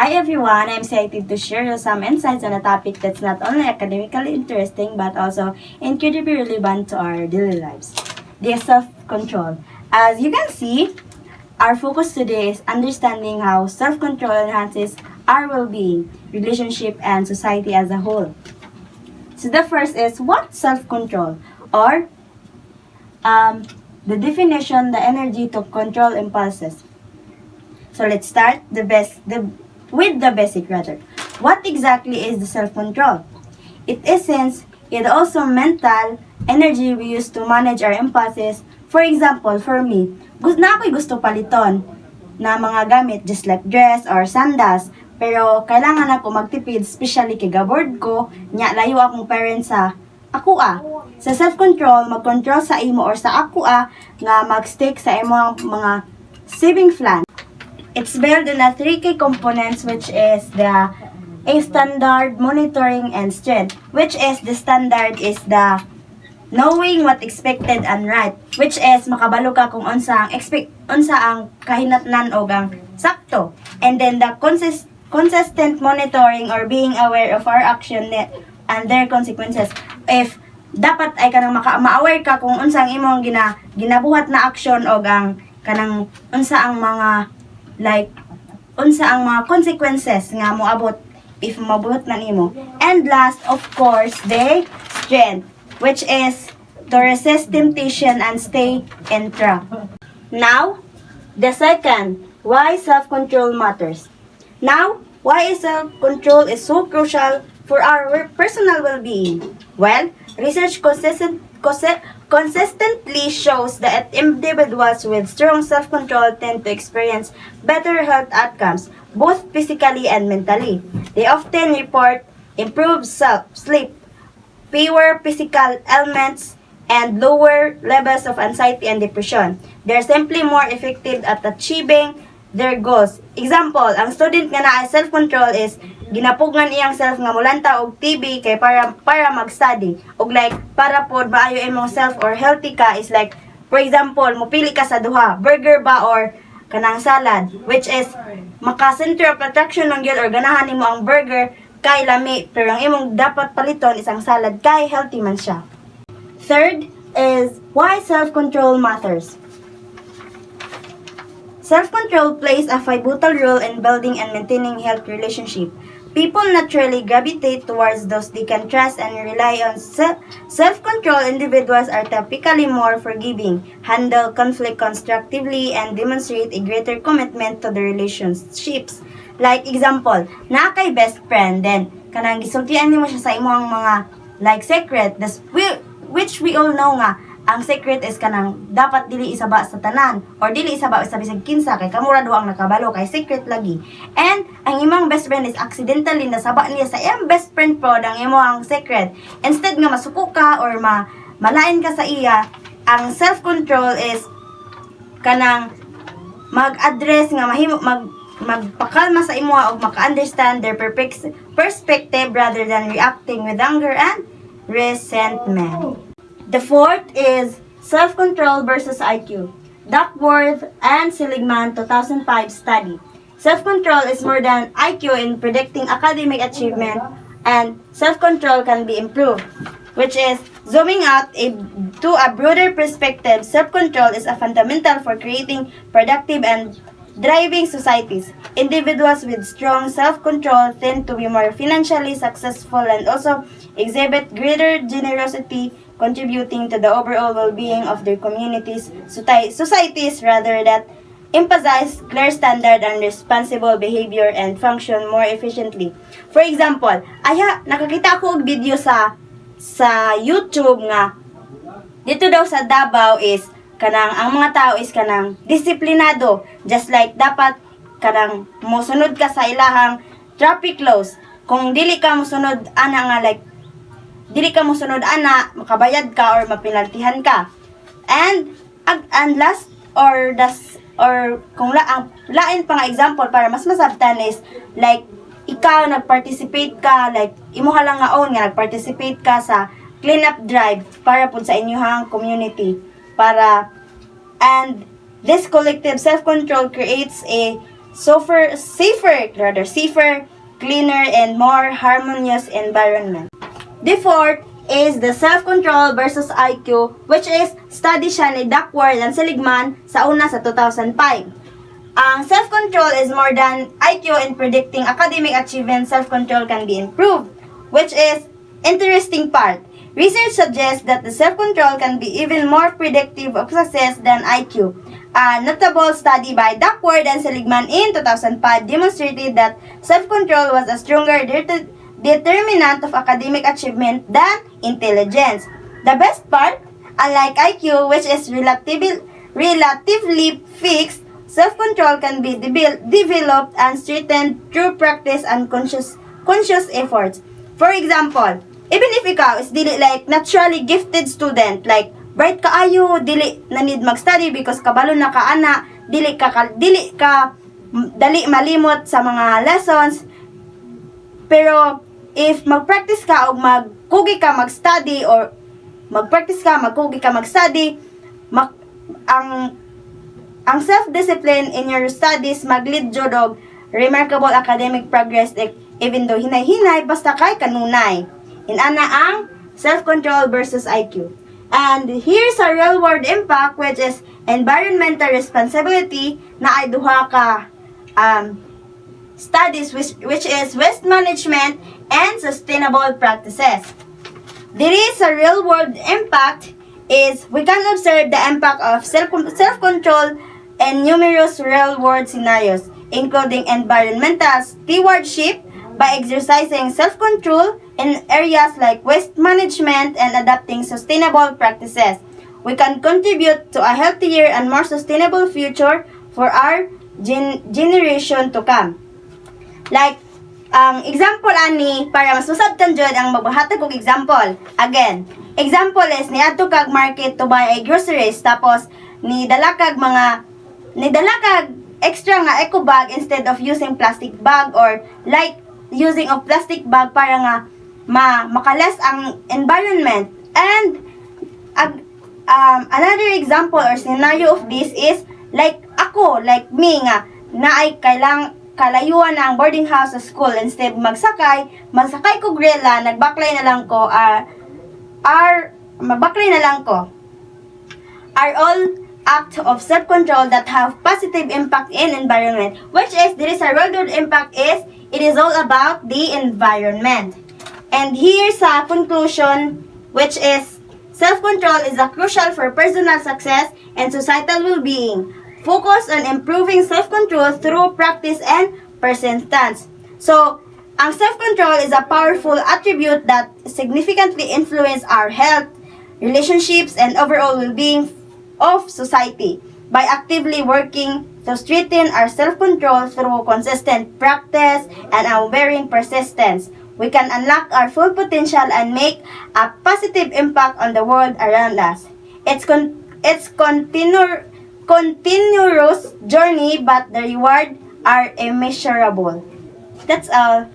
Hi everyone, I'm excited to share you some insights on a topic that's not only academically interesting but also incredibly relevant to our daily lives. The self-control. As you can see, our focus today is understanding how self-control enhances our well-being, relationship, and society as a whole. So the first is what self-control or the definition, the energy to control impulses. So let's start with the basic rather. What exactly is the self-control? It essence, it also mental energy we use to manage our impulses. For example, for me, gusto paliton na mga gamit just like dress or sandals. Pero kailangan ako magtipid, especially kay gaboard ko, nya layo akong parents sa ako Sa self-control, mag-control sa imo or sa ako nga mag-stick sa imo mga saving plan. It's built in a three key components which is a standard, monitoring, and strength. Which is the standard is the knowing what expected and right. Which is makabalo ka kung unsa ang kahinatnan o ang sakto. And then the consistent monitoring or being aware of our action and their consequences. If dapat ay kanang ma-aware ka kung unsang imong ginabuhat na action o ang kanang unsa ang mga consequences nga moabot if mabuhat na nimo. And last, of course, the strength, which is to resist temptation and stay in track. Now, the second, why self-control matters. Now, why self-control is so crucial for our personal well-being? Well, research consistently shows that individuals with strong self-control tend to experience better health outcomes, both physically and mentally. They often report improved sleep, fewer physical ailments, and lower levels of anxiety and depression. They're simply more effective at achieving their goals. Example, ang student nga naa self-control is ginapugngan iyang self nga mulanta og TV kay para mag-study. Og para pod maayo imong self or healthy ka is for example, mupili ka sa duha, burger ba or kanang salad, which is maka-center of attraction ng gyud or ganahan nimo ang burger kay lami, pero ang imong dapat paliton isang salad kay healthy man siya. Third is why self-control matters. Self-control plays a pivotal role in building and maintaining healthy relationship. People naturally gravitate towards those they can trust and rely on. Self-control individuals are typically more forgiving, handle conflict constructively, and demonstrate a greater commitment to the relationships. Like example, na kay best friend, then kanang gisultian nimo siya sa imong mga secret, which we all know nga ang secret is kanang dapat dili isaba sa tanan or dili isaba sa bisag kinsa kay kamura duha ang nakabalo kay secret lagi. And ang imong best friend is accidentally nasaba niya sa iyang best friend pod ang imong secret. Instead nga masuko ka or malain ka sa iya, ang self-control is kanang mag-address nga magpakalma sa imo og maka-understand their perspective rather than reacting with anger and resentment. The fourth is self-control versus IQ. Duckworth and Seligman 2005 study. Self-control is more than IQ in predicting academic achievement, and self-control can be improved, which is zooming out to a broader perspective. Self-control is a fundamental for creating productive and driving societies. Individuals with strong self-control tend to be more financially successful and also exhibit greater generosity, contributing to the overall well-being of their communities, societies rather that emphasize clear standard and responsible behavior and function more efficiently. For example, nakakita ako og video sa YouTube nga dito daw sa Davao is ang mga tao is disiplinado, just like dapat mosunod ka sa ilahang traffic laws. Kung dili ka mosunod makabayad ka or mapinaltihan ka. And last or kung ang lain pa nga example para mas masabtan is ikaw nag-participate ka, imuha lang nga own nga nag-participate ka sa cleanup drive para pud sa inyong community and this collective self-control creates a safer, cleaner, and more harmonious environment. The fourth is the self-control versus IQ, which is study siya ni Duckworth and Seligman sa una sa 2005. Ang self-control is more than IQ in predicting academic achievement. Self-control can be improved, which is interesting part. Research suggests that the self-control can be even more predictive of success than IQ. A notable study by Duckworth and Seligman in 2005 demonstrated that self-control was a stronger determinant of academic achievement than intelligence. The best part, unlike IQ, which is relatively fixed, self-control can be developed and strengthened through practice and conscious efforts. For example, even if ikaw is dili like naturally gifted student, like bright kaayo, dili na need mag-study because kabalo na ka ana, dili ka dali malimot sa mga lessons. Pero if mag-practice ka o magkugi ka mag-study or magkugi ka mag-study, ang self-discipline in your studies mag-lead jud og remarkable academic progress, even though hinay-hinay basta kay kanunay. Inana ang self-control versus IQ. And here's a real-world impact, which is environmental responsibility, na ay duha ka studies which is waste management and sustainable practices. There is a real-world impact is we can observe the impact of self-control in numerous real-world scenarios, including environmental stewardship by exercising self-control in areas like waste management and adopting sustainable practices. We can contribute to a healthier and more sustainable future for our generation to come. Like, example ani, para mas masabtan dyan ang magbahatag kong example. Again, example is, niadto kag market to buy a groceries, tapos nidala kag extra nga eco bag instead of using plastic bag, or like using of plastic bag para nga makalas ang environment. And another example or scenario of this is like me nga naay kalayuan na ang boarding house sa school. Instead magsakay ko grela, nagbaklay na lang ko are all act of self-control that have positive impact in environment, which is there is a real-world impact is it is all about the environment. And here's a conclusion, which is self-control is a crucial for personal success and societal well-being. Focus on improving self-control through practice and persistence. So, ang self-control is a powerful attribute that significantly influence our health, relationships, and overall well-being of society. By actively working to strengthen our self-control through consistent practice and unwavering persistence, we can unlock our full potential and make a positive impact on the world around us. It's continuous journey, but the reward are immeasurable. That's all.